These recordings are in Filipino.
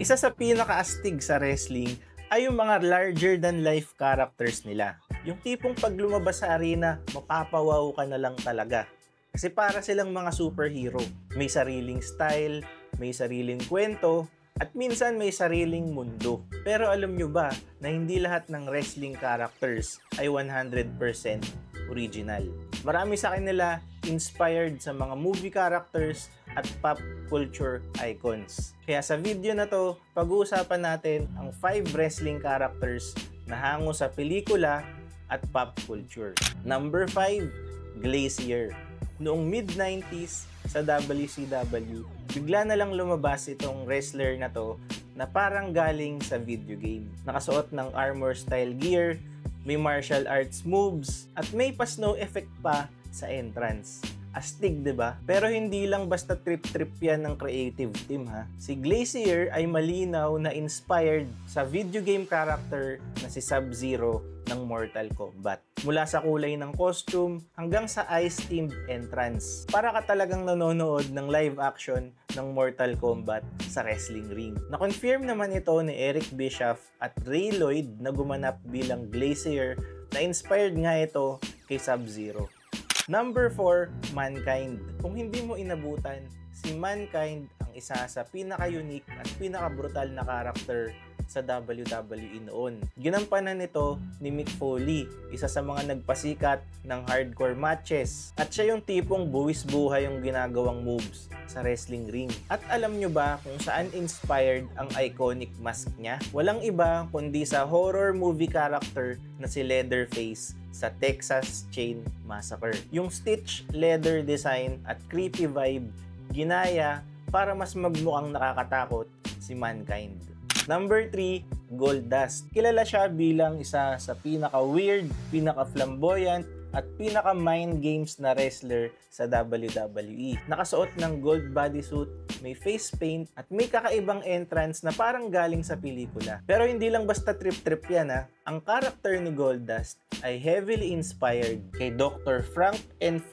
Isa sa pinakaastig sa wrestling ay yung mga larger-than-life characters nila. Yung tipong pag lumabas sa arena, mapapawaw ka na lang talaga. Kasi para silang mga superhero. May sariling style, may sariling kwento, at minsan may sariling mundo. Pero alam nyo ba na hindi lahat ng wrestling characters ay 100% original? Marami sa kanila inspired sa mga movie characters at pop culture icons. Kaya sa video na to, pag-uusapan natin ang 5 wrestling characters na hango sa pelikula at pop culture. Number 5, Glacier. Noong mid-90s sa WCW, bigla na lang lumabas itong wrestler na to na parang galing sa video game. Nakasuot ng armor style gear, may martial arts moves, at may pa-snow effect pa sa entrance. Astig, 'di ba? Pero hindi lang basta trip-trip yan ng creative team, ha. Si Glacier ay malinaw na inspired sa video game character na si Sub-Zero ng Mortal Kombat. Mula sa kulay ng costume hanggang sa ice-themed entrance. Para ka talagang nanonood ng live action ng Mortal Kombat sa wrestling ring. Na-confirm naman ito ni Eric Bischoff at Ray Lloyd na gumanap bilang Glacier, na inspired nga ito kay Sub-Zero. Number 4, Mankind. Kung hindi mo inabutan, si Mankind ang isa sa pinaka-unique at pinaka-brutal na karakter sa WWE noon. Ginampanan nito ni Mick Foley, isa sa mga nagpasikat ng hardcore matches. At siya yung tipong buwis-buhay yung ginagawang moves sa wrestling ring. At alam nyo ba kung saan inspired ang iconic mask niya? Walang iba kundi sa horror movie character na si Leatherface sa Texas Chain Massacre. Yung stitch leather design at creepy vibe ginaya para mas magmukhang nakakatakot si Mankind. Number 3, Goldust. Kilala siya bilang isa sa pinaka-weird, pinaka-flamboyant, at pinaka-mind games na wrestler sa WWE. Nakasuot ng gold bodysuit, may face paint, at may kakaibang entrance na parang galing sa pelikula. Pero hindi lang basta trip-trip yan, ha. Ang karakter ni Goldust ay heavily inspired kay Dr. Frank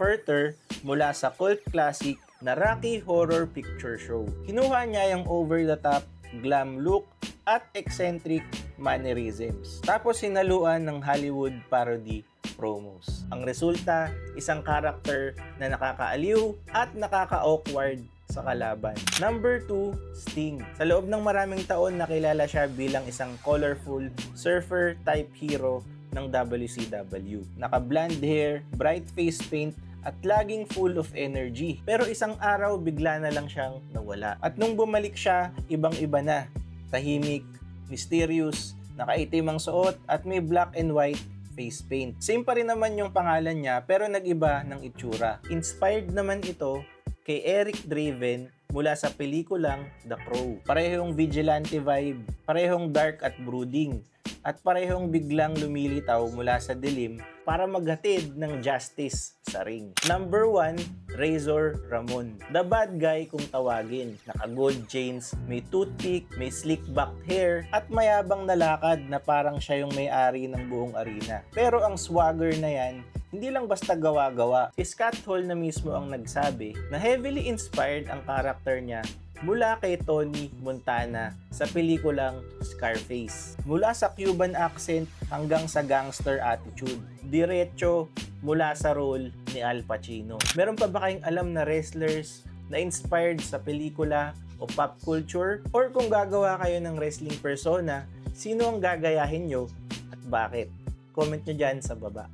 Furter mula sa cult classic na Rocky Horror Picture Show. Kinuha niya yung over-the-top, glam look, at eccentric mannerisms. Tapos sinaluan ng Hollywood parody promos. Ang resulta, isang karakter na nakakaaliw at nakaka-awkward sa kalaban. Number 2, Sting. Sa loob ng maraming taon, nakilala siya bilang isang colorful surfer type hero ng WCW. Naka-blonde hair, bright face paint, at laging full of energy. Pero isang araw, bigla na lang siyang nawala. At nung bumalik siya, ibang-iba na. Tahimik, mysterious, nakaitim ang suot, at may black and white face paint. Same pa rin naman yung pangalan niya, pero nag-iba ng itsura. Inspired naman ito kay Eric Draven mula sa pelikulang The Crow. Parehong vigilante vibe, parehong dark at brooding, at parehong biglang lumilitaw mula sa dilim para maghatid ng justice sa ring. Number 1, Razor Ramon. The bad guy kung tawagin. Naka-gold chains, may toothpick, may slick-backed hair, at mayabang na lakad na parang siya yung may-ari ng buong arena. Pero ang swagger na yan, hindi lang basta gawa-gawa. Si Scott Hall na mismo ang nagsabi na heavily inspired ang karakter niya mula kay Tony Montana sa pelikulang Scarface. Mula sa Cuban accent hanggang sa gangster attitude. Diretso mula sa role ni Al Pacino. Meron pa ba kayong alam na wrestlers na inspired sa pelikula o pop culture? Or kung gagawa kayo ng wrestling persona, sino ang gagayahin nyo at bakit? Comment nyo dyan sa baba.